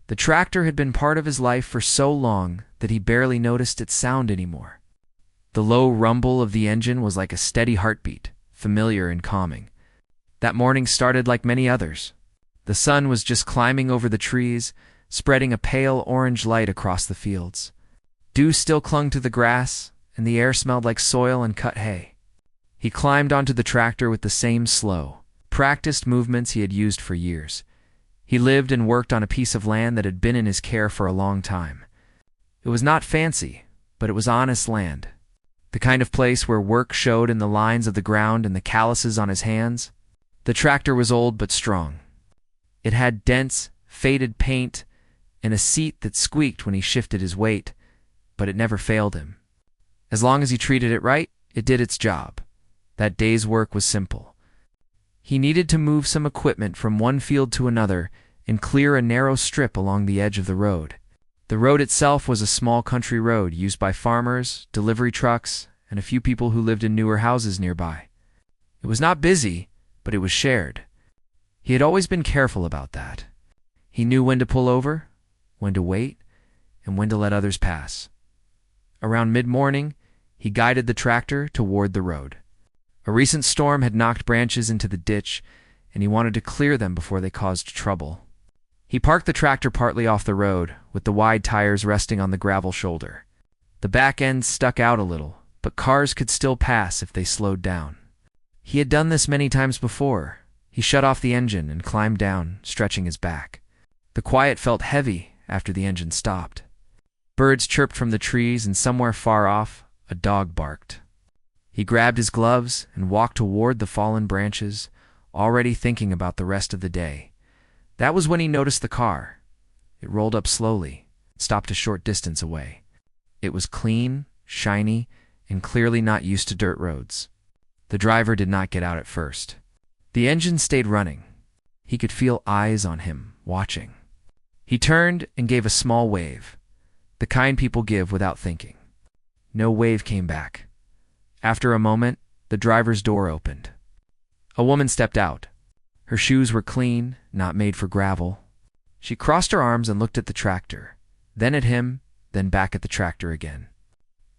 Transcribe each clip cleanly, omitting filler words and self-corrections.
The tractor had been part of his life for so long that he barely noticed its sound anymore. The low rumble of the engine was like a steady heartbeat, familiar and calming. That morning started like many others. The sun was just climbing over the trees, spreading a pale orange light across the fields. Dew still clung to the grass, and the air smelled like soil and cut hay. He climbed onto the tractor with the same slow, practiced movements he had used for years. He lived and worked on a piece of land that had been in his care for a long time. It was not fancy, but it was honest land. The kind of place where work showed in the lines of the ground and the calluses on his hands. The tractor was old but strong. It had dense, faded paint and a seat that squeaked when he shifted his weight, but it never failed him. As long as he treated it right, it did its job. That day's work was simple. He needed to move some equipment from one field to another and clear a narrow strip along the edge of the road. The road itself was a small country road used by farmers, delivery trucks, and a few people who lived in newer houses nearby. It was not busy, but it was shared. He had always been careful about that. He knew when to pull over, when to wait, and when to let others pass. Around mid-morning, he guided the tractor toward the road. A recent storm had knocked branches into the ditch, and he wanted to clear them before they caused trouble. He parked the tractor partly off the road, with the wide tires resting on the gravel shoulder. The back end stuck out a little, but cars could still pass if they slowed down. He had done this many times before. He shut off the engine and climbed down, stretching his back. The quiet felt heavy after the engine stopped. Birds chirped from the trees, and somewhere far off, a dog barked. He grabbed his gloves and walked toward the fallen branches, already thinking about the rest of the day. That was when he noticed the car. It rolled up slowly, stopped a short distance away. It was clean, shiny, and clearly not used to dirt roads. The driver did not get out at first. The engine stayed running. He could feel eyes on him, watching. He turned and gave a small wave, the kind people give without thinking. No wave came back. After a moment, the driver's door opened. A woman stepped out. Her shoes were clean, not made for gravel. She crossed her arms and looked at the tractor, then at him, then back at the tractor again.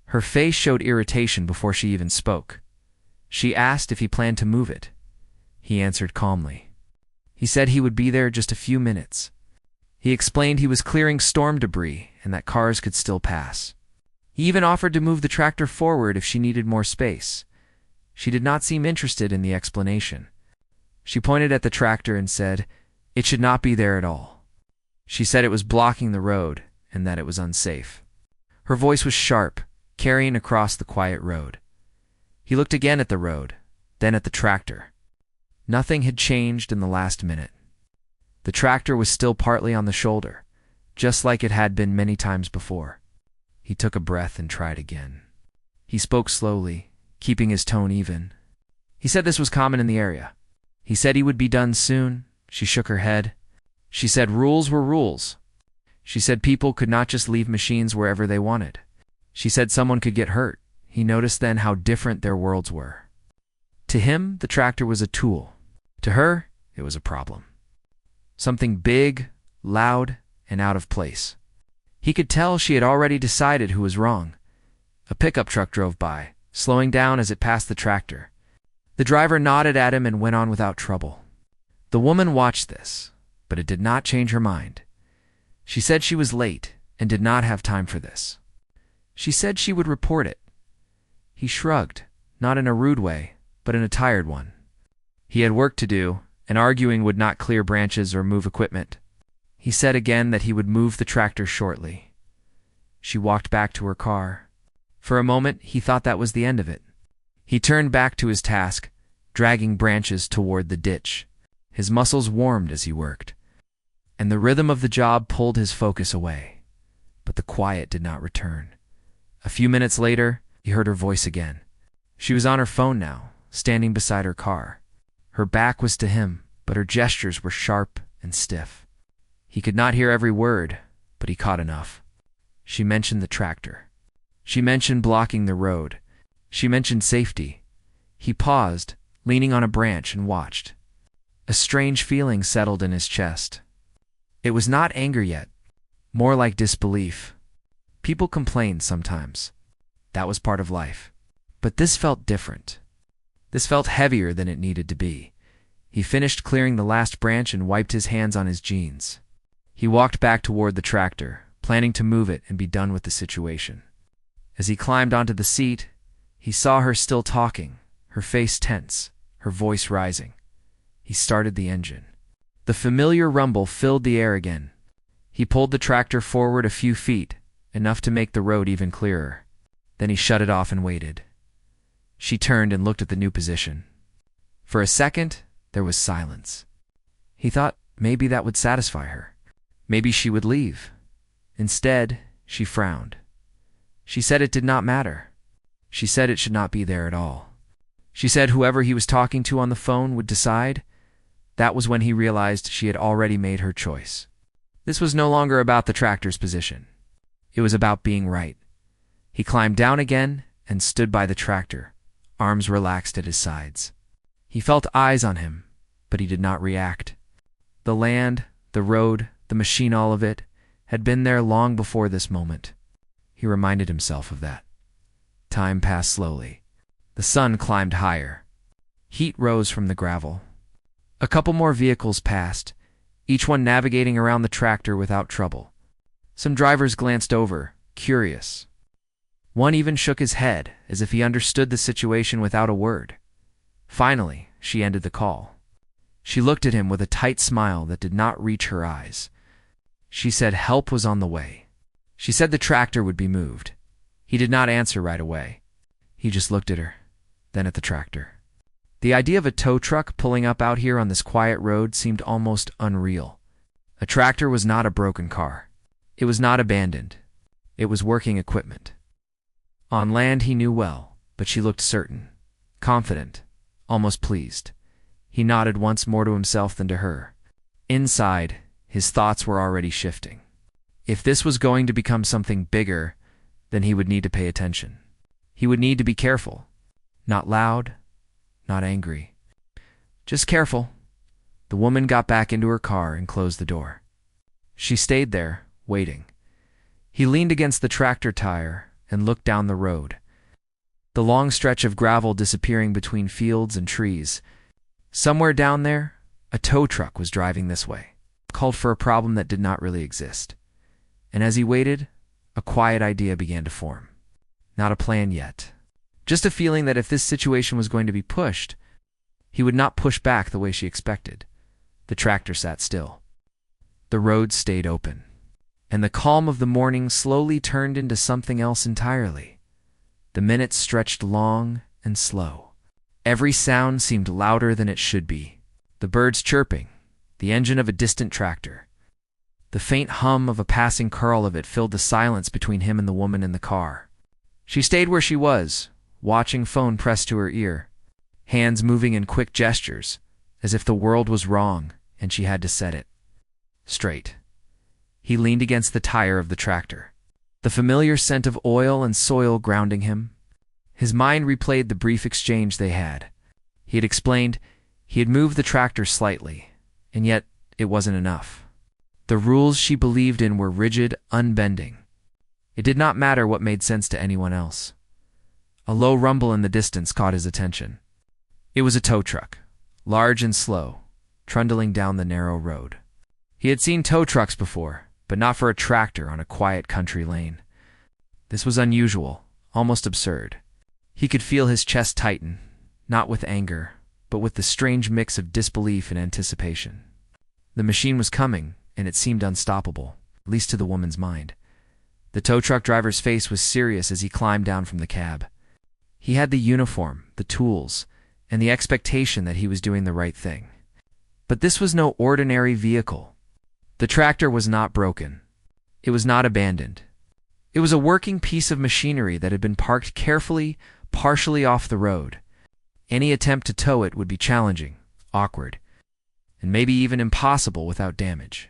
Her face showed irritation before she even spoke. She asked if he planned to move it. He answered calmly. He said he would be there just a few minutes. He explained he was clearing storm debris and that cars could still pass. He even offered to move the tractor forward if she needed more space. She did not seem interested in the explanation. She pointed at the tractor and said it should not be there at all. She said it was blocking the road and that it was unsafe. Her voice was sharp, carrying across the quiet road. He looked again at the road, then at the tractor. Nothing had changed in the last minute. The tractor was still partly on the shoulder, just like it had been many times before. He took a breath and tried again. He spoke slowly, keeping his tone even. He said this was common in the area. He said he would be done soon. She shook her head. She said rules were rules. She said people could not just leave machines wherever they wanted. She said someone could get hurt. He noticed then how different their worlds were. To him, the tractor was a tool. To her, it was a problem. Something big, loud, and out of place. He could tell she had already decided who was wrong. A pickup truck drove by, slowing down as it passed the tractor. The driver nodded at him and went on without trouble. The woman watched this, but it did not change her mind. She said she was late and did not have time for this. She said she would report it. He shrugged, not in a rude way, but in a tired one. He had work to do, and arguing would not clear branches or move equipment. He said again that he would move the tractor shortly. She walked back to her car. For a moment, he thought that was the end of it. He turned back to his task, dragging branches toward the ditch. His muscles warmed as he worked, and the rhythm of the job pulled his focus away. But the quiet did not return. A few minutes later, he heard her voice again. She was on her phone now, standing beside her car. Her back was to him, but her gestures were sharp and stiff. He could not hear every word, but he caught enough. She mentioned the tractor. She mentioned blocking the road. She mentioned safety. He paused, leaning on a branch, and watched. A strange feeling settled in his chest. It was not anger yet, more like disbelief. People complained sometimes. That was part of life. But this felt different. This felt heavier than it needed to be. He finished clearing the last branch and wiped his hands on his jeans. He walked back toward the tractor, planning to move it and be done with the situation. As he climbed onto the seat, he saw her still talking, her face tense, her voice rising. He started the engine. The familiar rumble filled the air again. He pulled the tractor forward a few feet, enough to make the road even clearer. Then he shut it off and waited. She turned and looked at the new position. For a second, there was silence. He thought maybe that would satisfy her. Maybe she would leave. Instead, she frowned. She said it did not matter. She said it should not be there at all. She said whoever he was talking to on the phone would decide. That was when he realized she had already made her choice. This was no longer about the tractor's position. It was about being right. He climbed down again and stood by the tractor, arms relaxed at his sides. He felt eyes on him, but he did not react. The land, the road, the machine, all of it, had been there long before this moment. He reminded himself of that. Time passed slowly. The sun climbed higher. Heat rose from the gravel. A couple more vehicles passed, each one navigating around the tractor without trouble. Some drivers glanced over, curious. One even shook his head, as if he understood the situation without a word. Finally, she ended the call. She looked at him with a tight smile that did not reach her eyes. She said help was on the way. She said the tractor would be moved. He did not answer right away. He just looked at her, then at the tractor. The idea of a tow truck pulling up out here on this quiet road seemed almost unreal. A tractor was not a broken car. It was not abandoned. It was working equipment. On land he knew well, but she looked certain, confident, almost pleased. He nodded once more to himself than to her. Inside, his thoughts were already shifting. If this was going to become something bigger, then he would need to pay attention. He would need to be careful. Not loud, not angry. Just careful. The woman got back into her car and closed the door. She stayed there, waiting. He leaned against the tractor tire and looked down the road. The long stretch of gravel disappearing between fields and trees. Somewhere down there, a tow truck was driving this way, called for a problem that did not really exist. And as he waited, a quiet idea began to form. Not a plan yet. Just a feeling that if this situation was going to be pushed, he would not push back the way she expected. The tractor sat still. The road stayed open. And the calm of the morning slowly turned into something else entirely. The minutes stretched long and slow. Every sound seemed louder than it should be. The birds chirping, the engine of a distant tractor. The faint hum of a passing curl of it filled the silence between him and the woman in the car. She stayed where she was, watching phone pressed to her ear, hands moving in quick gestures, as if the world was wrong and she had to set it straight. He leaned against the tire of the tractor, the familiar scent of oil and soil grounding him. His mind replayed the brief exchange they had. He had explained he had moved the tractor slightly, and yet it wasn't enough. The rules she believed in were rigid, unbending. It did not matter what made sense to anyone else. A low rumble in the distance caught his attention. It was a tow truck, large and slow, trundling down the narrow road. He had seen tow trucks before, but not for a tractor on a quiet country lane. This was unusual, almost absurd. He could feel his chest tighten, not with anger, but with the strange mix of disbelief and anticipation. The machine was coming, and it seemed unstoppable, at least to the woman's mind. The tow truck driver's face was serious as he climbed down from the cab. He had the uniform, the tools, and the expectation that he was doing the right thing. But this was no ordinary vehicle. The tractor was not broken. It was not abandoned. It was a working piece of machinery that had been parked carefully, partially off the road. Any attempt to tow it would be challenging, awkward, and maybe even impossible without damage.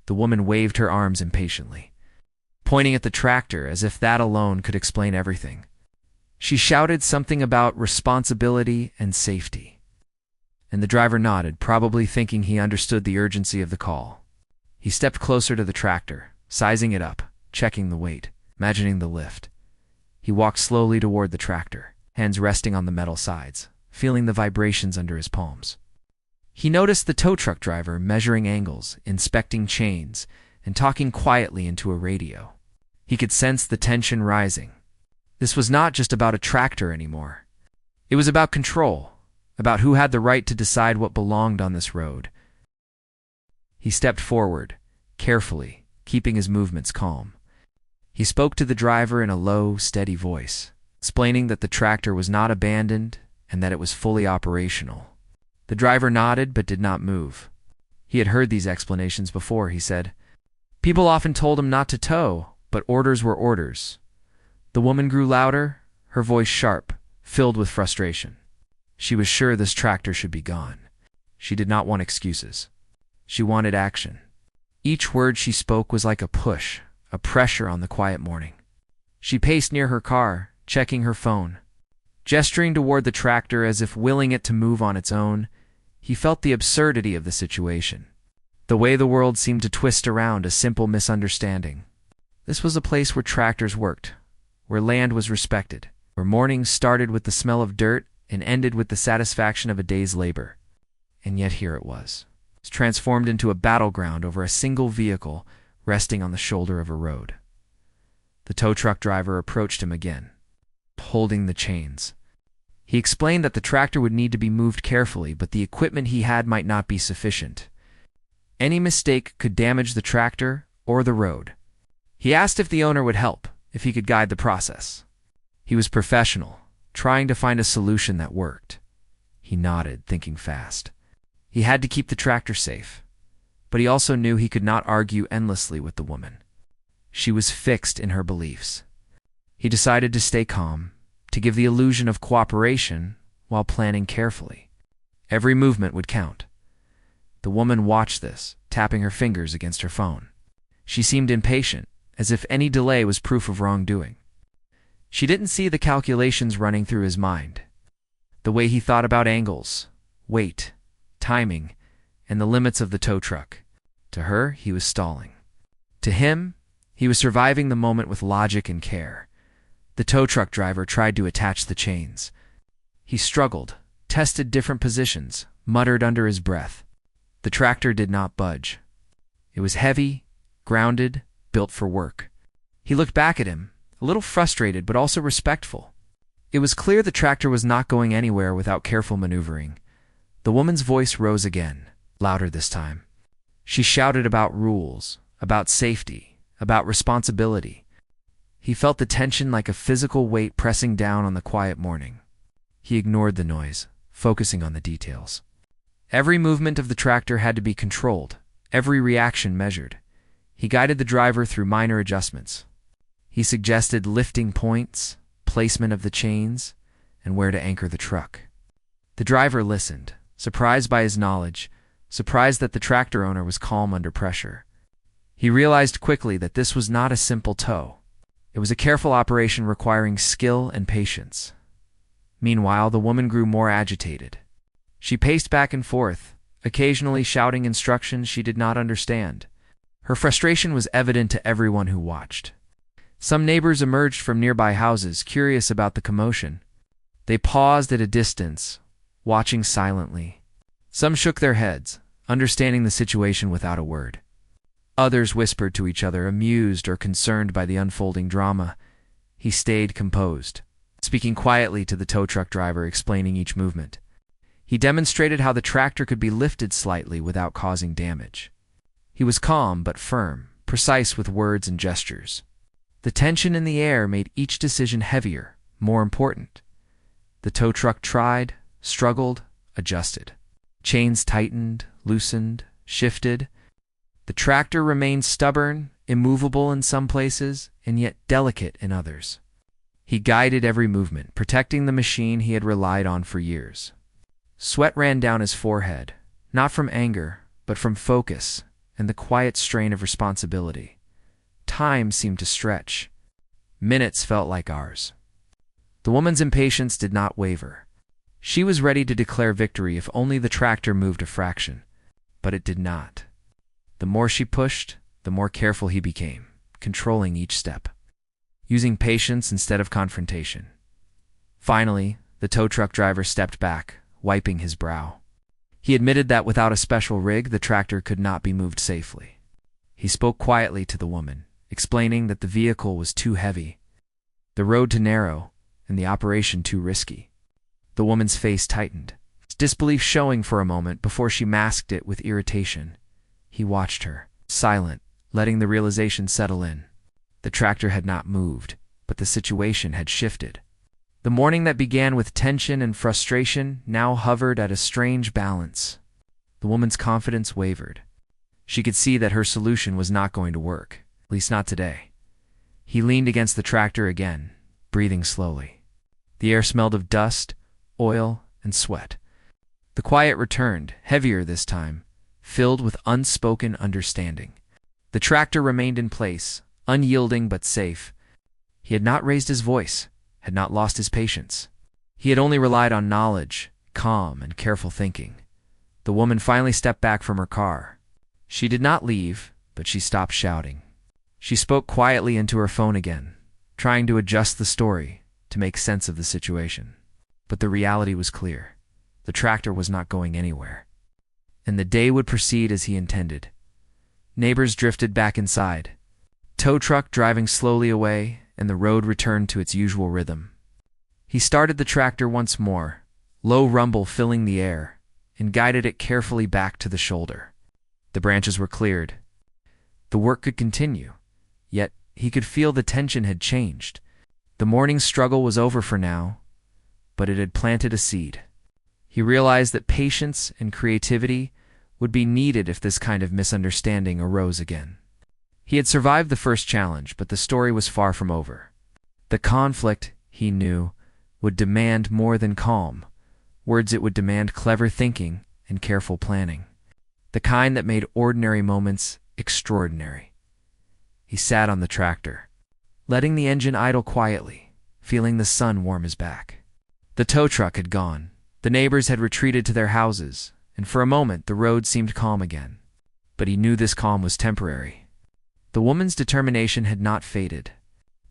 The woman waved her arms impatiently, pointing at the tractor as if that alone could explain everything. She shouted something about responsibility and safety. And the driver nodded, probably thinking he understood the urgency of the call. He stepped closer to the tractor, sizing it up, checking the weight, imagining the lift. He walked slowly toward the tractor, hands resting on the metal sides, feeling the vibrations under his palms. He noticed the tow truck driver measuring angles, inspecting chains, and talking quietly into a radio. He could sense the tension rising. This was not just about a tractor anymore. It was about control, about who had the right to decide what belonged on this road. He stepped forward, carefully, keeping his movements calm. He spoke to the driver in a low, steady voice, explaining that the tractor was not abandoned and that it was fully operational. The driver nodded but did not move. He had heard these explanations before, he said. People often told him not to tow, but orders were orders. The woman grew louder, her voice sharp, filled with frustration. She was sure this tractor should be gone. She did not want excuses. She wanted action. Each word she spoke was like a push, a pressure on the quiet morning. She paced near her car, checking her phone. Gesturing toward the tractor as if willing it to move on its own, he felt the absurdity of the situation. The way the world seemed to twist around a simple misunderstanding. This was a place where tractors worked, where land was respected, where mornings started with the smell of dirt and ended with the satisfaction of a day's labor. And yet here it was, transformed into a battleground over a single vehicle resting on the shoulder of a road. The tow truck driver approached him again, holding the chains. He explained that the tractor would need to be moved carefully, but the equipment he had might not be sufficient. Any mistake could damage the tractor or the road. He asked if the owner would help, if he could guide the process. He was professional, trying to find a solution that worked. He nodded, thinking fast. He had to keep the tractor safe, but he also knew he could not argue endlessly with the woman. She was fixed in her beliefs. He decided to stay calm, to give the illusion of cooperation while planning carefully. Every movement would count. The woman watched this, tapping her fingers against her phone. She seemed impatient, as if any delay was proof of wrongdoing. She didn't see the calculations running through his mind. The way he thought about angles, weight, timing, and the limits of the tow truck. To her, he was stalling. To him, he was surviving the moment with logic and care. The tow truck driver tried to attach the chains. He struggled, tested different positions, muttered under his breath. The tractor did not budge. It was heavy, grounded, built for work. He looked back at him, a little frustrated but also respectful. It was clear the tractor was not going anywhere without careful maneuvering. The woman's voice rose again, louder this time. She shouted about rules, about safety, about responsibility. He felt the tension like a physical weight pressing down on the quiet morning. He ignored the noise, focusing on the details. Every movement of the tractor had to be controlled, every reaction measured. He guided the driver through minor adjustments. He suggested lifting points, placement of the chains, and where to anchor the truck. The driver listened, surprised by his knowledge, surprised that the tractor owner was calm under pressure. He realized quickly that this was not a simple tow. It was a careful operation requiring skill and patience. Meanwhile, the woman grew more agitated. She paced back and forth, occasionally shouting instructions she did not understand. Her frustration was evident to everyone who watched. Some neighbors emerged from nearby houses, curious about the commotion. They paused at a distance, watching silently. Some shook their heads, understanding the situation without a word. Others whispered to each other, amused or concerned by the unfolding drama. He stayed composed, speaking quietly to the tow truck driver, explaining each movement. He demonstrated how the tractor could be lifted slightly without causing damage. He was calm but firm, precise with words and gestures. The tension in the air made each decision heavier, more important. The tow truck tried, struggled, adjusted. Chains tightened, loosened, shifted. The tractor remained stubborn, immovable in some places, and yet delicate in others. He guided every movement, protecting the machine he had relied on for years. Sweat ran down his forehead, not from anger, but from focus and the quiet strain of responsibility. Time seemed to stretch. Minutes felt like hours. The woman's impatience did not waver. She was ready to declare victory if only the tractor moved a fraction. But it did not. The more she pushed, the more careful he became, controlling each step, using patience instead of confrontation. Finally, the tow truck driver stepped back, wiping his brow. He admitted that without a special rig, the tractor could not be moved safely. He spoke quietly to the woman, explaining that the vehicle was too heavy, the road too narrow, and the operation too risky. The woman's face tightened, disbelief showing for a moment before she masked it with irritation. He watched her, silent, letting the realization settle in. The tractor had not moved, but the situation had shifted. The morning that began with tension and frustration now hovered at a strange balance. The woman's confidence wavered. She could see that her solution was not going to work, at least not today. He leaned against the tractor again, breathing slowly. The air smelled of dust, oil, and sweat. The quiet returned, heavier this time, filled with unspoken understanding. The tractor remained in place, unyielding but safe. He had not raised his voice, had not lost his patience. He had only relied on knowledge, calm, and careful thinking. The woman finally stepped back from her car. She did not leave, but she stopped shouting. She spoke quietly into her phone again, trying to adjust the story, to make sense of the situation. But the reality was clear. The tractor was not going anywhere. And the day would proceed as he intended. Neighbors drifted back inside. Tow truck driving slowly away, and the road returned to its usual rhythm. He started the tractor once more, low rumble filling the air, and guided it carefully back to the shoulder. The branches were cleared. The work could continue, yet he could feel the tension had changed. The morning's struggle was over for now, but it had planted a seed. He realized that patience and creativity would be needed if this kind of misunderstanding arose again. He had survived the first challenge, but the story was far from over. The conflict, he knew, would demand more than calm. Words it would demand clever thinking and careful planning, the kind that made ordinary moments extraordinary. He sat on the tractor, letting the engine idle quietly, feeling the sun warm his back. The tow truck had gone. The neighbors had retreated to their houses, and for a moment the road seemed calm again. But he knew this calm was temporary. The woman's determination had not faded.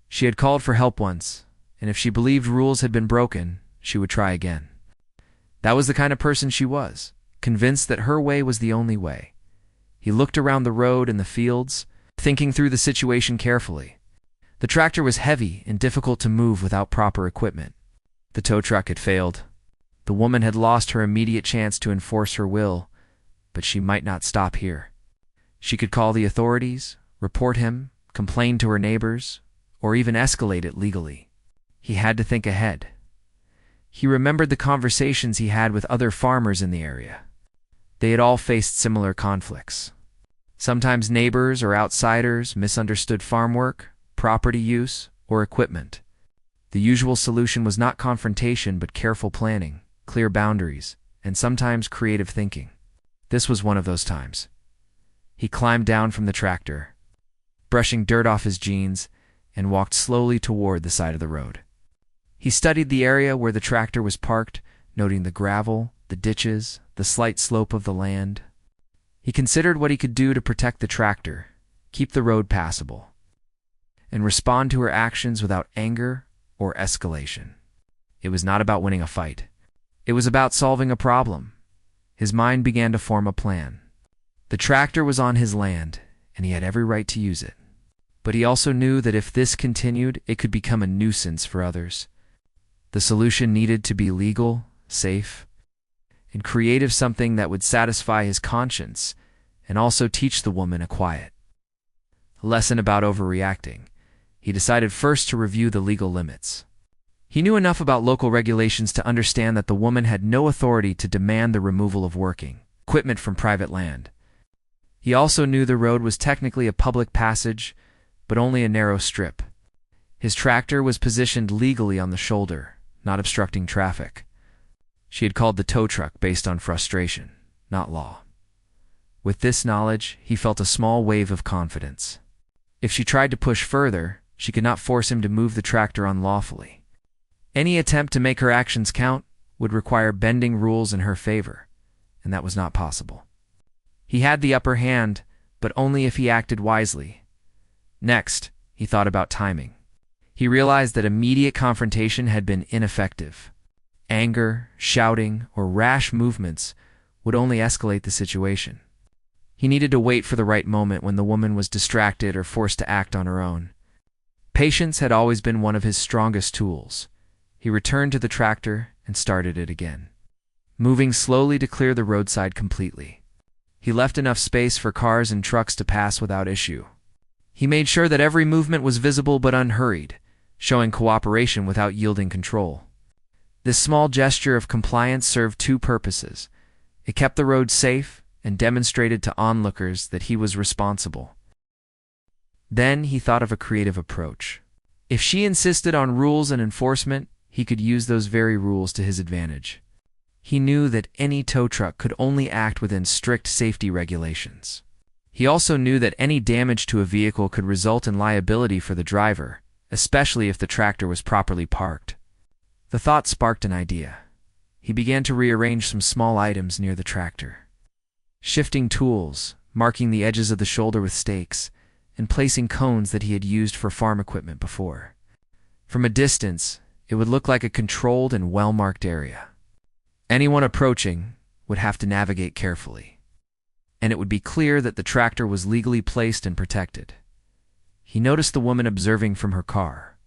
She had called for help once, and if she believed rules had been broken, she would try again. That was the kind of person she was, convinced that her way was the only way. He looked around the road and the fields, thinking through the situation carefully. The tractor was heavy and difficult to move without proper equipment. The tow truck had failed. The woman had lost her immediate chance to enforce her will, but she might not stop here. She could call the authorities, report him, complain to her neighbors, or even escalate it legally. He had to think ahead. He remembered the conversations he had with other farmers in the area. They had all faced similar conflicts. Sometimes neighbors or outsiders misunderstood farm work, property use, or equipment. The usual solution was not confrontation but careful planning, clear boundaries, and sometimes creative thinking. This was one of those times. He climbed down from the tractor, brushing dirt off his jeans, and walked slowly toward the side of the road. He studied the area where the tractor was parked, noting the gravel, the ditches, the slight slope of the land. He considered what he could do to protect the tractor, keep the road passable, and respond to her actions without anger or escalation. It was not about winning a fight. It was about solving a problem. His mind began to form a plan. The tractor was on his land, and he had every right to use it. But he also knew that if this continued, it could become a nuisance for others. The solution needed to be legal, safe, and creative, something that would satisfy his conscience and also teach the woman a lesson about overreacting. He decided first to review the legal limits. He knew enough about local regulations to understand that the woman had no authority to demand the removal of working equipment from private land. He also knew the road was technically a public passage, but only a narrow strip. His tractor was positioned legally on the shoulder, not obstructing traffic. She had called the tow truck based on frustration, not law. With this knowledge, he felt a small wave of confidence. If she tried to push further, she could not force him to move the tractor unlawfully. Any attempt to make her actions count would require bending rules in her favor, and that was not possible. He had the upper hand, but only if he acted wisely. Next, he thought about timing. He realized that immediate confrontation had been ineffective. Anger, shouting, or rash movements would only escalate the situation. He needed to wait for the right moment when the woman was distracted or forced to act on her own. Patience had always been one of his strongest tools. He returned to the tractor and started it again, moving slowly to clear the roadside completely. He left enough space for cars and trucks to pass without issue. He made sure that every movement was visible but unhurried, showing cooperation without yielding control. This small gesture of compliance served two purposes. It kept the road safe and demonstrated to onlookers that he was responsible. Then he thought of a creative approach. If she insisted on rules and enforcement, he could use those very rules to his advantage. He knew that any tow truck could only act within strict safety regulations. He also knew that any damage to a vehicle could result in liability for the driver, especially if the tractor was properly parked. The thought sparked an idea. He began to rearrange some small items near the tractor, shifting tools, marking the edges of the shoulder with stakes, and placing cones that he had used for farm equipment before. From a distance, it would look like a controlled and well-marked area. Anyone approaching would have to navigate carefully, and it would be clear that the tractor was legally placed and protected. He noticed the woman observing from her car.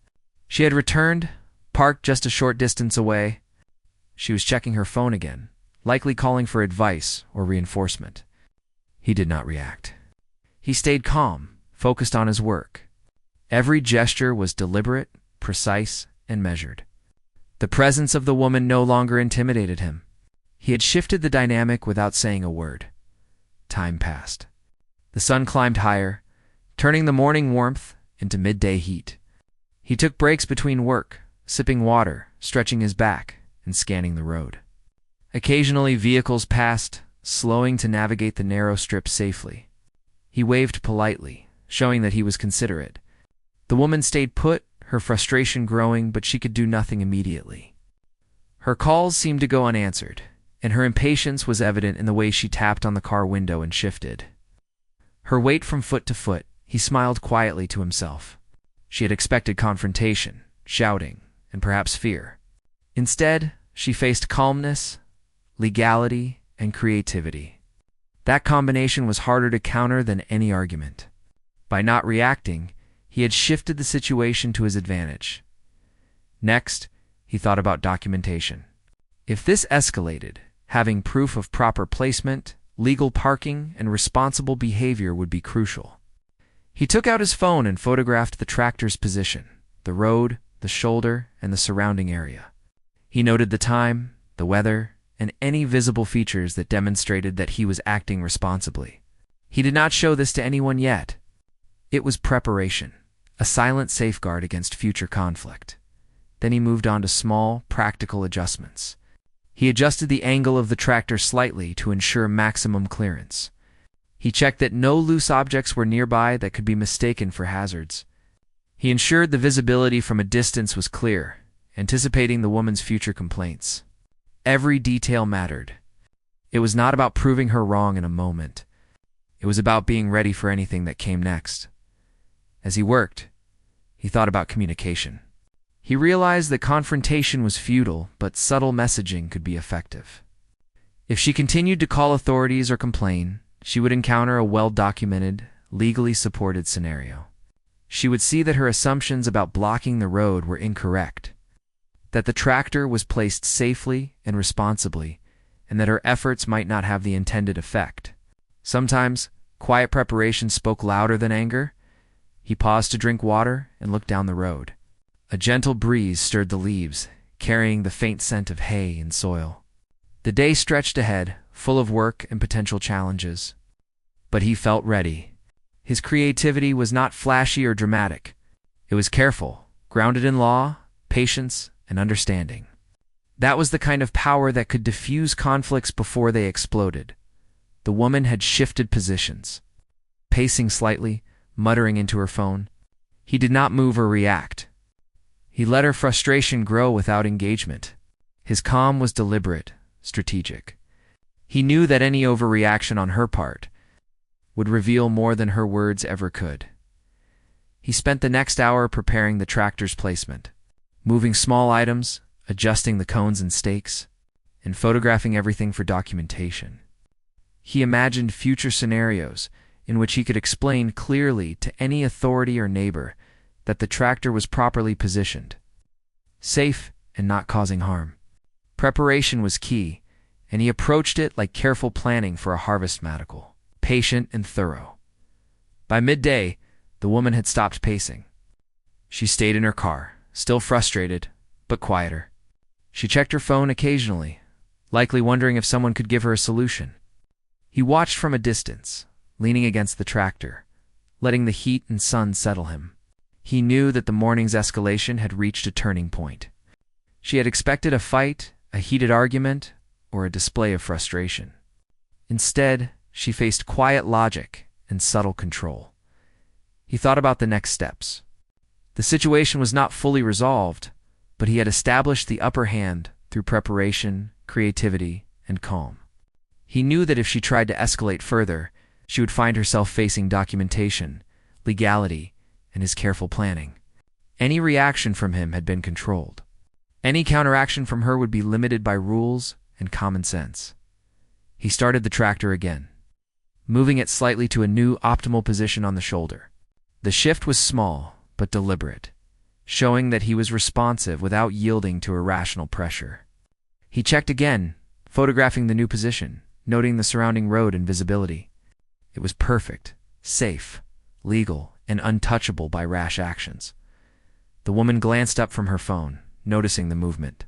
She had returned, parked just a short distance away. She was checking her phone again, likely calling for advice or reinforcement. He did not react. He stayed calm, focused on his work. Every gesture was deliberate, precise, and measured. The presence of the woman no longer intimidated him. He had shifted the dynamic without saying a word. Time passed. The sun climbed higher, turning the morning warmth into midday heat. He took breaks between work, sipping water, stretching his back, and scanning the road. Occasionally vehicles passed, slowing to navigate the narrow strip safely. He waved politely, showing that he was considerate. The woman stayed put, her frustration growing, but she could do nothing immediately. Her calls seemed to go unanswered, and her impatience was evident in the way she tapped on the car window and shifted her weight from foot to foot. He smiled quietly to himself. She had expected confrontation, shouting, and perhaps fear. Instead, she faced calmness, legality, and creativity. That combination was harder to counter than any argument. By not reacting, he had shifted the situation to his advantage. Next, he thought about documentation. If this escalated, having proof of proper placement, legal parking, and responsible behavior would be crucial. He took out his phone and photographed the tractor's position, the road, the shoulder, and the surrounding area. He noted the time, the weather, and any visible features that demonstrated that he was acting responsibly. He did not show this to anyone yet. It was preparation, a silent safeguard against future conflict. Then he moved on to small, practical adjustments. He adjusted the angle of the tractor slightly to ensure maximum clearance. He checked that no loose objects were nearby that could be mistaken for hazards. He ensured the visibility from a distance was clear, anticipating the woman's future complaints. Every detail mattered. It was not about proving her wrong in a moment. It was about being ready for anything that came next. As he worked, he thought about communication. He realized that confrontation was futile, but subtle messaging could be effective. If she continued to call authorities or complain, she would encounter a well-documented, legally supported scenario. She would see that her assumptions about blocking the road were incorrect, that the tractor was placed safely and responsibly, and that her efforts might not have the intended effect. Sometimes, quiet preparation spoke louder than anger. He paused to drink water and looked down the road. A gentle breeze stirred the leaves, carrying the faint scent of hay and soil. The day stretched ahead, full of work and potential challenges. But he felt ready. His creativity was not flashy or dramatic. It was careful, grounded in law, patience, and understanding. That was the kind of power that could diffuse conflicts before they exploded. The woman had shifted positions, pacing slightly, muttering into her phone. He did not move or react. He let her frustration grow without engagement. His calm was deliberate, strategic. He knew that any overreaction on her part would reveal more than her words ever could. He spent the next hour preparing the tractor's placement, moving small items, adjusting the cones and stakes, and photographing everything for documentation. He imagined future scenarios in which he could explain clearly to any authority or neighbor that the tractor was properly positioned, safe and not causing harm. Preparation was key, and he approached it like careful planning for a harvest medical, patient and thorough. By midday, the woman had stopped pacing. She stayed in her car, still frustrated, but quieter. She checked her phone occasionally, likely wondering if someone could give her a solution. He watched from a distance, leaning against the tractor, letting the heat and sun settle him. He knew that the morning's escalation had reached a turning point. She had expected a fight, a heated argument, or a display of frustration. Instead, she faced quiet logic and subtle control. He thought about the next steps. The situation was not fully resolved, but he had established the upper hand through preparation, creativity, and calm. He knew that if she tried to escalate further, she would find herself facing documentation, legality, and his careful planning. Any reaction from him had been controlled. Any counteraction from her would be limited by rules and common sense. He started the tractor again, moving it slightly to a new optimal position on the shoulder. The shift was small, but deliberate, showing that he was responsive without yielding to irrational pressure. He checked again, photographing the new position, noting the surrounding road and visibility. It was perfect, safe, legal, and untouchable by rash actions. The woman glanced up from her phone, noticing the movement.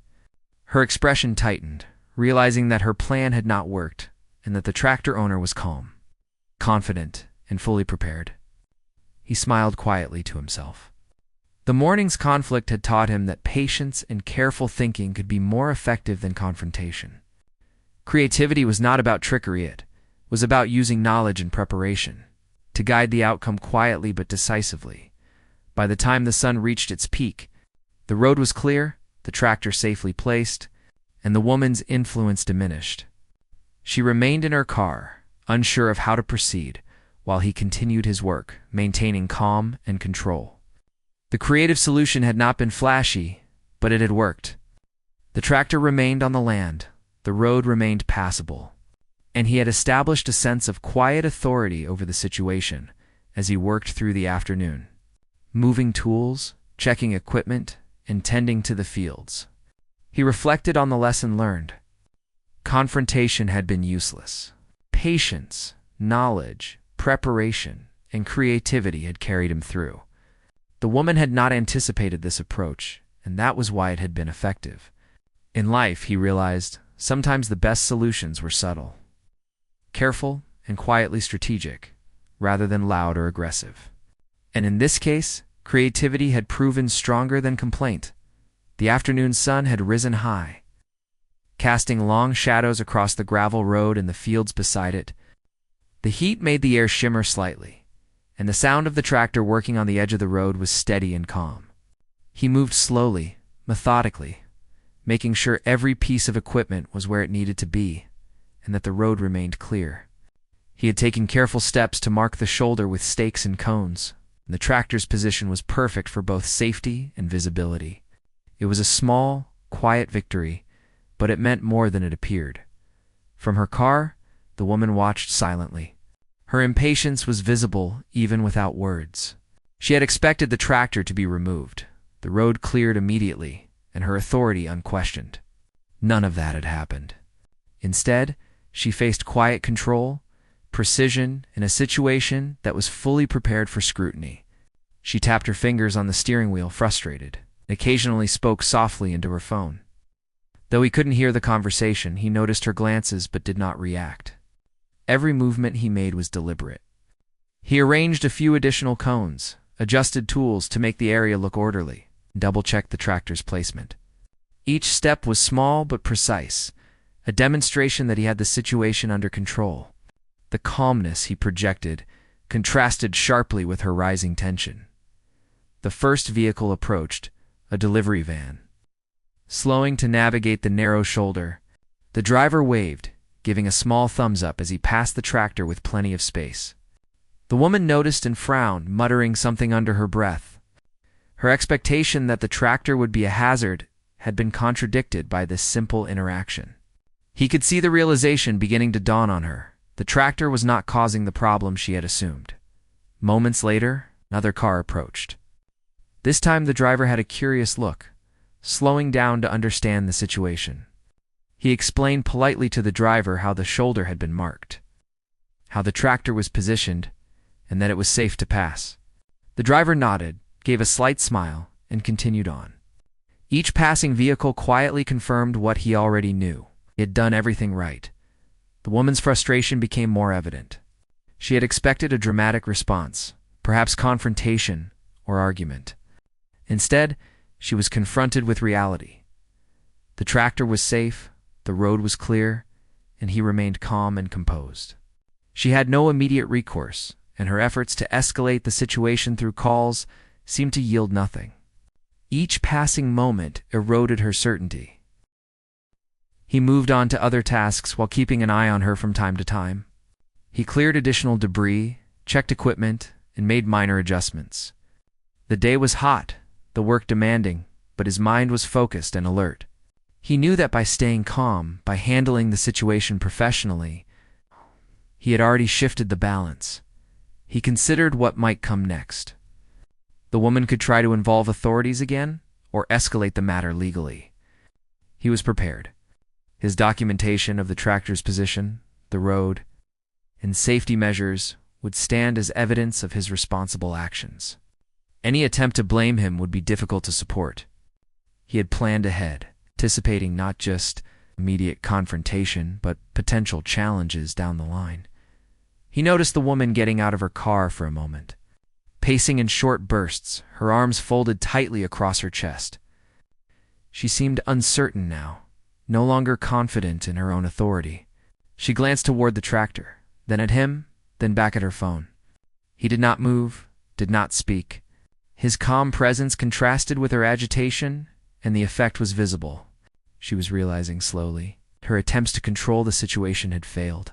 Her expression tightened, realizing that her plan had not worked and that the tractor owner was calm, confident, and fully prepared. He smiled quietly to himself. The morning's conflict had taught him that patience and careful thinking could be more effective than confrontation. Creativity was not about trickery, it was about using knowledge and preparation to guide the outcome quietly but decisively. By the time the sun reached its peak, the road was clear, the tractor safely placed, and the woman's influence diminished. She remained in her car, unsure of how to proceed, while he continued his work, maintaining calm and control. The creative solution had not been flashy, but it had worked. The tractor remained on the land, the road remained passable, and he had established a sense of quiet authority over the situation as he worked through the afternoon, moving tools, checking equipment, and tending to the fields. He reflected on the lesson learned. Confrontation had been useless. Patience, knowledge, preparation, and creativity had carried him through. The woman had not anticipated this approach, and that was why it had been effective. In life, he realized, sometimes the best solutions were subtle, careful, and quietly strategic, rather than loud or aggressive. And in this case, creativity had proven stronger than complaint. The afternoon sun had risen high, casting long shadows across the gravel road and the fields beside it. The heat made the air shimmer slightly, and the sound of the tractor working on the edge of the road was steady and calm. He moved slowly, methodically, making sure every piece of equipment was where it needed to be, and that the road remained clear. He had taken careful steps to mark the shoulder with stakes and cones, and the tractor's position was perfect for both safety and visibility. It was a small, quiet victory, but it meant more than it appeared. From her car, the woman watched silently. Her impatience was visible even without words. She had expected the tractor to be removed, the road cleared immediately, and her authority unquestioned. None of that had happened. Instead, she faced quiet control, precision, in a situation that was fully prepared for scrutiny. She tapped her fingers on the steering wheel, frustrated, and occasionally spoke softly into her phone. Though he couldn't hear the conversation, he noticed her glances but did not react. Every movement he made was deliberate. He arranged a few additional cones, adjusted tools to make the area look orderly, and double-checked the tractor's placement. Each step was small but precise, a demonstration that he had the situation under control. The calmness he projected contrasted sharply with her rising tension. The first vehicle approached, a delivery van. Slowing to navigate the narrow shoulder, the driver waved, giving a small thumbs up as he passed the tractor with plenty of space. The woman noticed and frowned, muttering something under her breath. Her expectation that the tractor would be a hazard had been contradicted by this simple interaction. He could see the realization beginning to dawn on her. The tractor was not causing the problem she had assumed. Moments later, another car approached. This time the driver had a curious look, slowing down to understand the situation. He explained politely to the driver how the shoulder had been marked, how the tractor was positioned, and that it was safe to pass. The driver nodded, gave a slight smile, and continued on. Each passing vehicle quietly confirmed what he already knew. He had done everything right. The woman's frustration became more evident. She had expected a dramatic response, perhaps confrontation or argument. Instead, she was confronted with reality. The tractor was safe, the road was clear, and he remained calm and composed. She had no immediate recourse, and her efforts to escalate the situation through calls seemed to yield nothing. Each passing moment eroded her certainty. He moved on to other tasks while keeping an eye on her from time to time. He cleared additional debris, checked equipment, and made minor adjustments. The day was hot, the work demanding, but his mind was focused and alert. He knew that by staying calm, by handling the situation professionally, he had already shifted the balance. He considered what might come next. The woman could try to involve authorities again, or escalate the matter legally. He was prepared. His documentation of the tractor's position, the road, and safety measures would stand as evidence of his responsible actions. Any attempt to blame him would be difficult to support. He had planned ahead, anticipating not just immediate confrontation, but potential challenges down the line. He noticed the woman getting out of her car for a moment, pacing in short bursts, her arms folded tightly across her chest. She seemed uncertain now, no longer confident in her own authority. She glanced toward the tractor, then at him, then back at her phone. He did not move, did not speak. His calm presence contrasted with her agitation, and the effect was visible. She was realizing slowly. Her attempts to control the situation had failed.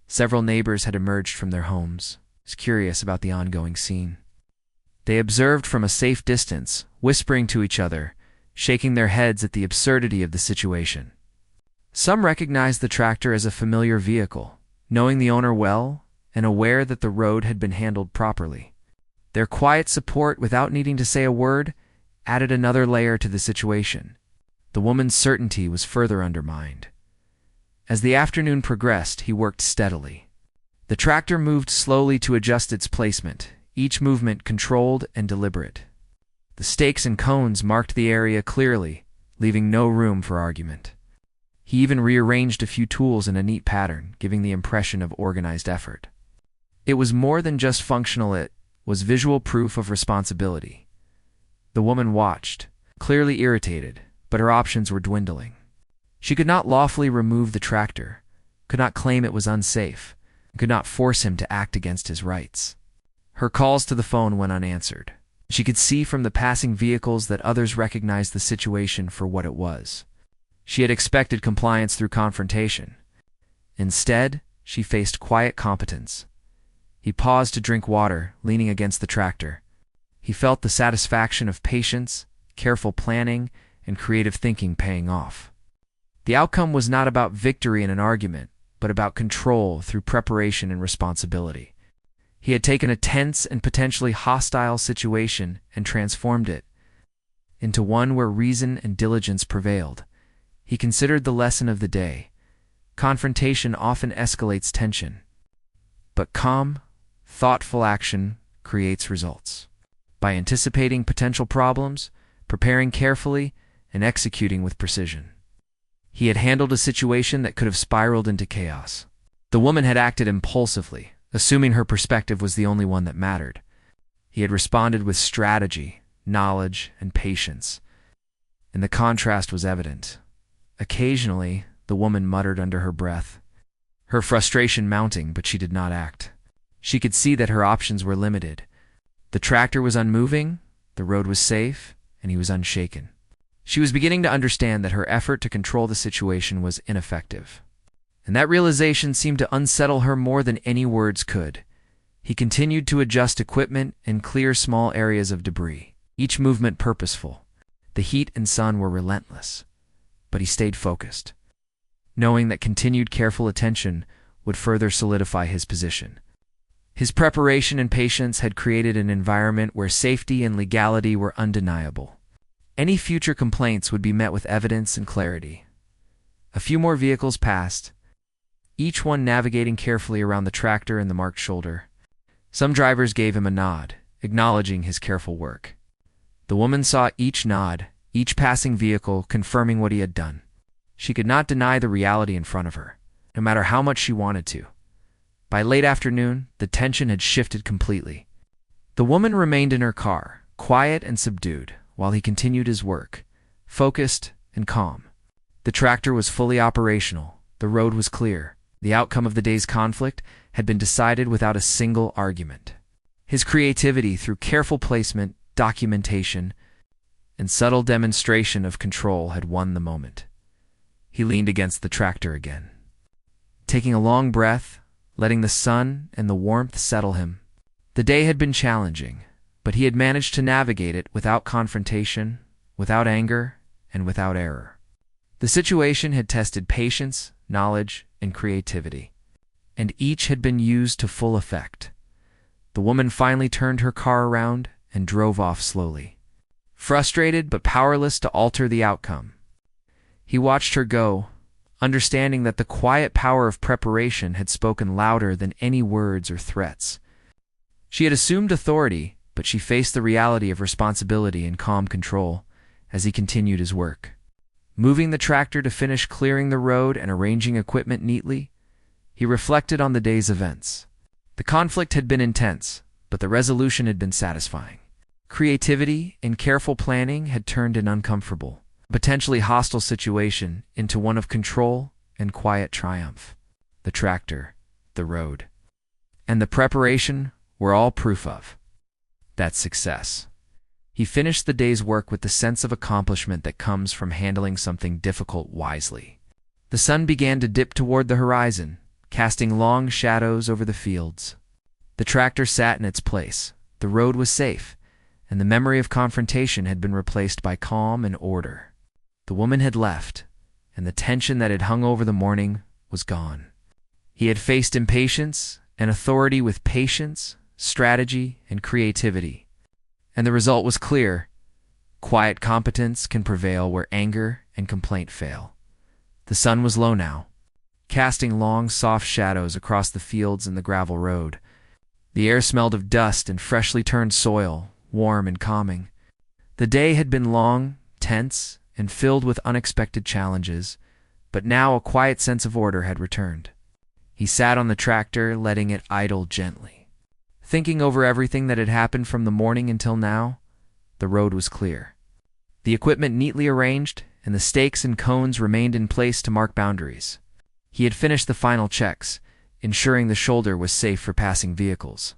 Several neighbors had emerged from their homes, curious about the ongoing scene. They observed from a safe distance, whispering to each other, shaking their heads at the absurdity of the situation. Some recognized the tractor as a familiar vehicle, knowing the owner well and aware that the road had been handled properly. Their quiet support, without needing to say a word, added another layer to the situation. The woman's certainty was further undermined. As the afternoon progressed, he worked steadily. The tractor moved slowly to adjust its placement, each movement controlled and deliberate. The stakes and cones marked the area clearly, leaving no room for argument. He even rearranged a few tools in a neat pattern, giving the impression of organized effort. It was more than just functional, it was visual proof of responsibility. The woman watched, clearly irritated, but her options were dwindling. She could not lawfully remove the tractor, could not claim it was unsafe, and could not force him to act against his rights. Her calls to the phone went unanswered. She could see from the passing vehicles that others recognized the situation for what it was. She had expected compliance through confrontation. Instead, she faced quiet competence. He paused to drink water, leaning against the tractor. He felt the satisfaction of patience, careful planning, and creative thinking paying off. The outcome was not about victory in an argument, but about control through preparation and responsibility. He had taken a tense and potentially hostile situation and transformed it into one where reason and diligence prevailed. He considered the lesson of the day. Confrontation often escalates tension, but calm, thoughtful action creates results. By anticipating potential problems, preparing carefully, and executing with precision, he had handled a situation that could have spiraled into chaos. The woman had acted impulsively, assuming her perspective was the only one that mattered. He had responded with strategy, knowledge, and patience, and the contrast was evident. Occasionally, the woman muttered under her breath, her frustration mounting, but she did not act. She could see that her options were limited. The tractor was unmoving, the road was safe, and he was unshaken. She was beginning to understand that her effort to control the situation was ineffective, and that realization seemed to unsettle her more than any words could. He continued to adjust equipment and clear small areas of debris, each movement purposeful. The heat and sun were relentless, but he stayed focused, knowing that continued careful attention would further solidify his position. His preparation and patience had created an environment where safety and legality were undeniable. Any future complaints would be met with evidence and clarity. A few more vehicles passed, each one navigating carefully around the tractor and the marked shoulder. Some drivers gave him a nod, acknowledging his careful work. The woman saw each nod, each passing vehicle confirming what he had done. She could not deny the reality in front of her, no matter how much she wanted to. By late afternoon, the tension had shifted completely. The woman remained in her car, quiet and subdued, while he continued his work, focused and calm. The tractor was fully operational, the road was clear. The outcome of the day's conflict had been decided without a single argument. His creativity through careful placement, documentation, and subtle demonstration of control had won the moment. He leaned against the tractor again, taking a long breath, letting the sun and the warmth settle him. The day had been challenging, but he had managed to navigate it without confrontation, without anger, and without error. The situation had tested patience, knowledge, and creativity, and each had been used to full effect. The woman finally turned her car around and drove off slowly, frustrated but powerless to alter the outcome. He watched her go, understanding that the quiet power of preparation had spoken louder than any words or threats. She had assumed authority, but she faced the reality of responsibility and calm control as he continued his work. Moving the tractor to finish clearing the road and arranging equipment neatly, he reflected on the day's events. The conflict had been intense, but the resolution had been satisfying. Creativity and careful planning had turned an uncomfortable, potentially hostile situation into one of control and quiet triumph. The tractor, the road, and the preparation were all proof of that success. He finished the day's work with the sense of accomplishment that comes from handling something difficult wisely. The sun began to dip toward the horizon, casting long shadows over the fields. The tractor sat in its place, the road was safe, and the memory of confrontation had been replaced by calm and order. The woman had left, and the tension that had hung over the morning was gone. He had faced impatience and authority with patience, strategy, and creativity. And the result was clear. Quiet competence can prevail where anger and complaint fail. The sun was low now, casting long, soft shadows across the fields and the gravel road. The air smelled of dust and freshly turned soil, warm and calming. The day had been long, tense, and filled with unexpected challenges, but now a quiet sense of order had returned. He sat on the tractor, letting it idle gently. Thinking over everything that had happened from the morning until now, the road was clear. The equipment neatly arranged, and the stakes and cones remained in place to mark boundaries. He had finished the final checks, ensuring the shoulder was safe for passing vehicles.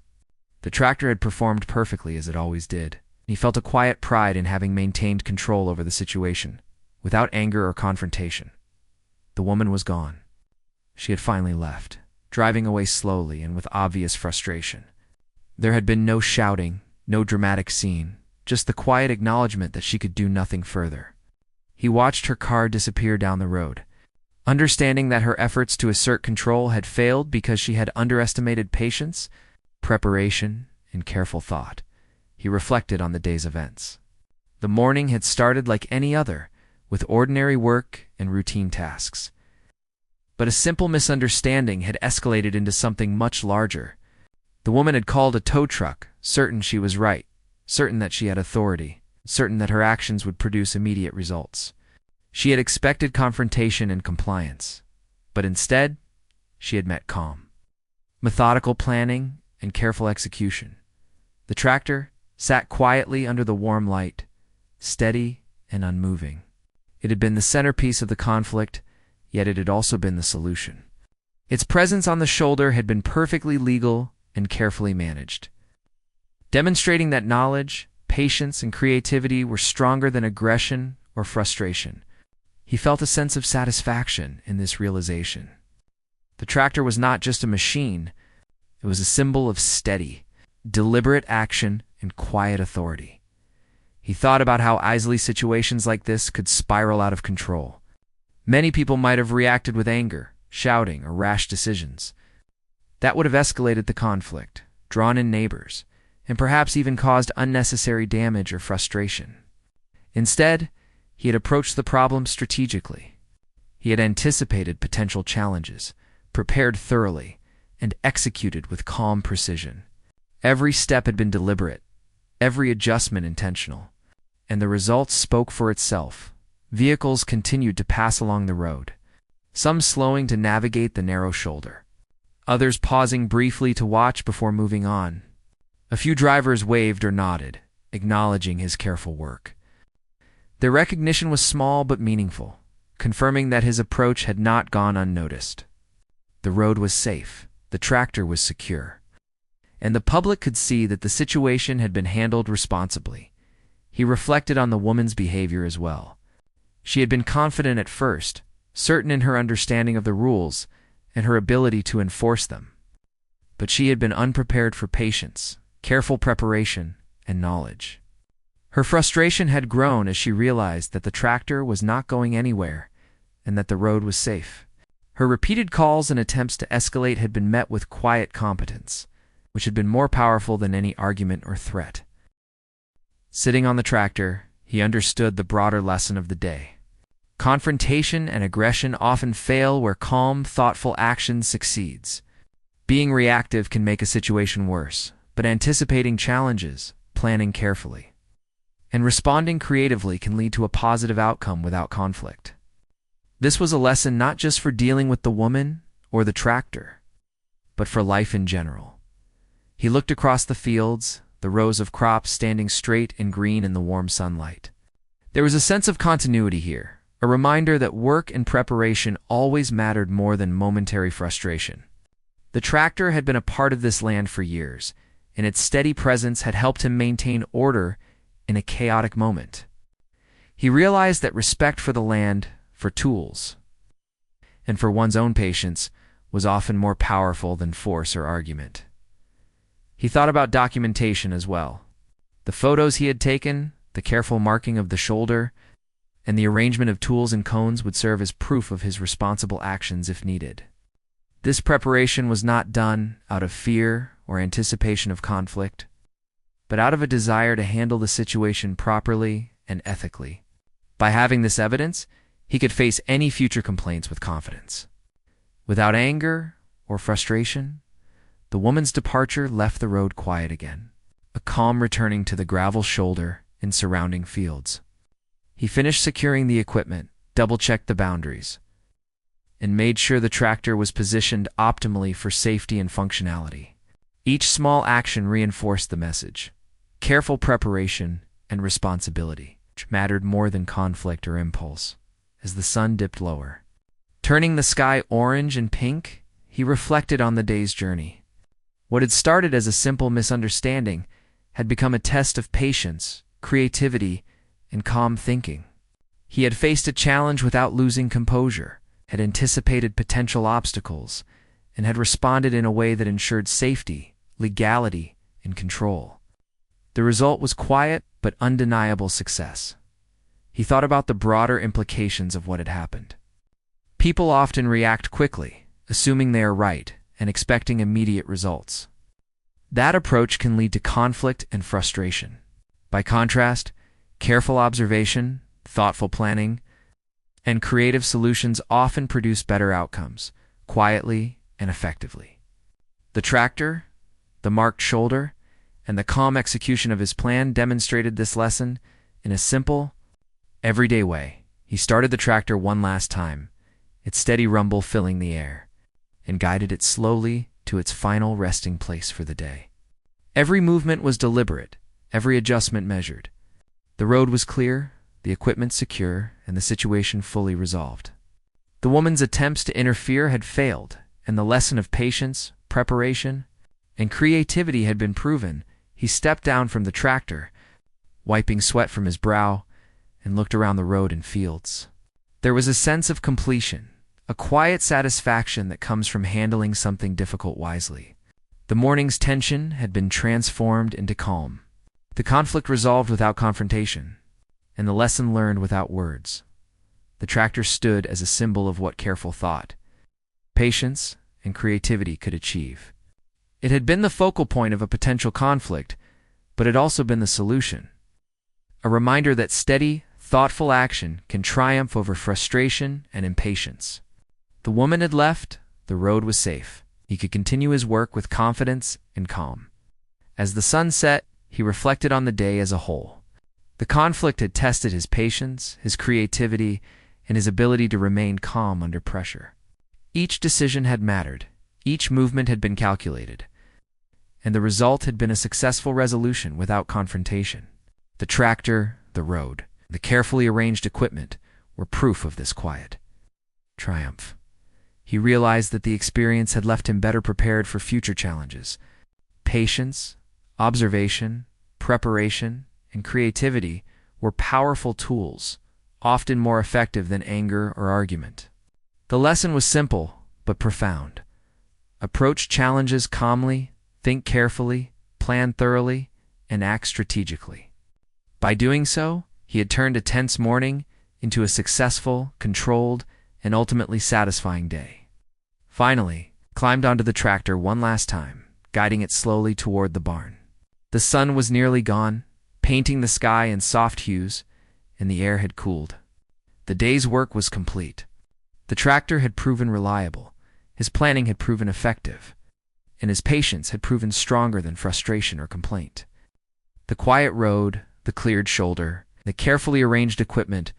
The tractor had performed perfectly as it always did. He felt a quiet pride in having maintained control over the situation, without anger or confrontation. The woman was gone. She had finally left, driving away slowly and with obvious frustration. There had been no shouting, no dramatic scene, just the quiet acknowledgement that she could do nothing further. He watched her car disappear down the road, understanding that her efforts to assert control had failed because she had underestimated patience, preparation, and careful thought. He reflected on the day's events. The morning had started like any other, with ordinary work and routine tasks. But a simple misunderstanding had escalated into something much larger. The woman had called a tow truck, certain she was right, certain that she had authority, certain that her actions would produce immediate results. She had expected confrontation and compliance, but instead, she had met calm, methodical planning, and careful execution. The tractor sat quietly under the warm light, steady and unmoving. It had been the centerpiece of the conflict, yet it had also been the solution. Its presence on the shoulder had been perfectly legal and carefully managed, demonstrating that knowledge, patience, and creativity were stronger than aggression or frustration. He felt a sense of satisfaction in this realization. The tractor was not just a machine, It was a symbol of steady, deliberate action and quiet authority. He thought about how easily situations like this could spiral out of control. Many people might have reacted with anger, shouting, or rash decisions. That would have escalated the conflict, drawn in neighbors, and perhaps even caused unnecessary damage or frustration. Instead, he had approached the problem strategically. He had anticipated potential challenges, prepared thoroughly, and executed with calm precision. Every step had been deliberate, every adjustment intentional, and the results spoke for itself. Vehicles continued to pass along the road, some slowing to navigate the narrow shoulder, others pausing briefly to watch before moving on. A few drivers waved or nodded, acknowledging his careful work. Their recognition was small but meaningful, confirming that his approach had not gone unnoticed. The road was safe, the tractor was secure, and the public could see that the situation had been handled responsibly. He reflected on the woman's behavior as well. She had been confident at first, certain in her understanding of the rules and her ability to enforce them. But she had been unprepared for patience, careful preparation, and knowledge. Her frustration had grown as she realized that the tractor was not going anywhere and that the road was safe. Her repeated calls and attempts to escalate had been met with quiet competence, which had been more powerful than any argument or threat. Sitting on the tractor, he understood the broader lesson of the day. Confrontation and aggression often fail where calm, thoughtful action succeeds. Being reactive can make a situation worse, but anticipating challenges, planning carefully, and responding creatively can lead to a positive outcome without conflict. This was a lesson not just for dealing with the woman or the tractor, but for life in general. He looked across the fields, the rows of crops standing straight and green in the warm sunlight. There was a sense of continuity here, a reminder that work and preparation always mattered more than momentary frustration. The tractor had been a part of this land for years, and its steady presence had helped him maintain order in a chaotic moment. He realized that respect for the land, for tools, and for one's own patience was often more powerful than force or argument. He thought about documentation as well. The photos he had taken, the careful marking of the shoulder, and the arrangement of tools and cones would serve as proof of his responsible actions if needed. This preparation was not done out of fear or anticipation of conflict, but out of a desire to handle the situation properly and ethically. By having this evidence, he could face any future complaints with confidence. Without anger or frustration, the woman's departure left the road quiet again, a calm returning to the gravel shoulder and surrounding fields. He finished securing the equipment, double-checked the boundaries, and made sure the tractor was positioned optimally for safety and functionality. Each small action reinforced the message. Careful preparation and responsibility, which mattered more than conflict or impulse. As the sun dipped lower, turning the sky orange and pink, he reflected on the day's journey. What had started as a simple misunderstanding had become a test of patience, creativity, and calm thinking. He had faced a challenge without losing composure, had anticipated potential obstacles, and had responded in a way that ensured safety, legality, and control. The result was quiet but undeniable success. He thought about the broader implications of what had happened. People often react quickly, assuming they are right and expecting immediate results. That approach can lead to conflict and frustration. By contrast, careful observation, thoughtful planning, and creative solutions often produce better outcomes, quietly and effectively. The tractor, the marked shoulder, and the calm execution of his plan demonstrated this lesson in a simple, everyday way. He started the tractor one last time, its steady rumble filling the air, and guided it slowly to its final resting place for the day. Every movement was deliberate, every adjustment measured. The road was clear, the equipment secure, and the situation fully resolved. The woman's attempts to interfere had failed, and the lesson of patience, preparation, and creativity had been proven. He stepped down from the tractor, wiping sweat from his brow, and looked around the road and fields. There was a sense of completion, a quiet satisfaction that comes from handling something difficult wisely. The morning's tension had been transformed into calm. The conflict resolved without confrontation, and the lesson learned without words. The tractor stood as a symbol of what careful thought, patience, and creativity could achieve. It had been the focal point of a potential conflict, but it had also been the solution. A reminder that steady, thoughtful action can triumph over frustration and impatience. The woman had left, the road was safe. He could continue his work with confidence and calm. As the sun set, he reflected on the day as a whole. The conflict had tested his patience, his creativity, and his ability to remain calm under pressure. Each decision had mattered, each movement had been calculated, and the result had been a successful resolution without confrontation. The tractor, the road, the carefully arranged equipment were proof of this quiet triumph. He realized that the experience had left him better prepared for future challenges. Patience, observation, preparation, and creativity were powerful tools, often more effective than anger or argument. The lesson was simple but profound. Approach challenges calmly, think carefully, plan thoroughly, and act strategically. By doing so, he had turned a tense morning into a successful, controlled, and ultimately satisfying day. Finally, climbed onto the tractor one last time, guiding it slowly toward the barn. The sun was nearly gone, painting the sky in soft hues, and the air had cooled. The day's work was complete. The tractor had proven reliable, his planning had proven effective, and his patience had proven stronger than frustration or complaint. The quiet road, the cleared shoulder, the carefully arranged equipment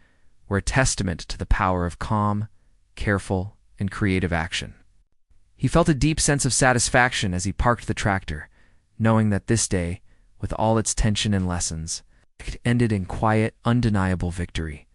were a testament to the power of calm, careful, and creative action. He felt a deep sense of satisfaction as he parked the tractor, knowing that this day, with all its tension and lessons, it ended in quiet, undeniable victory.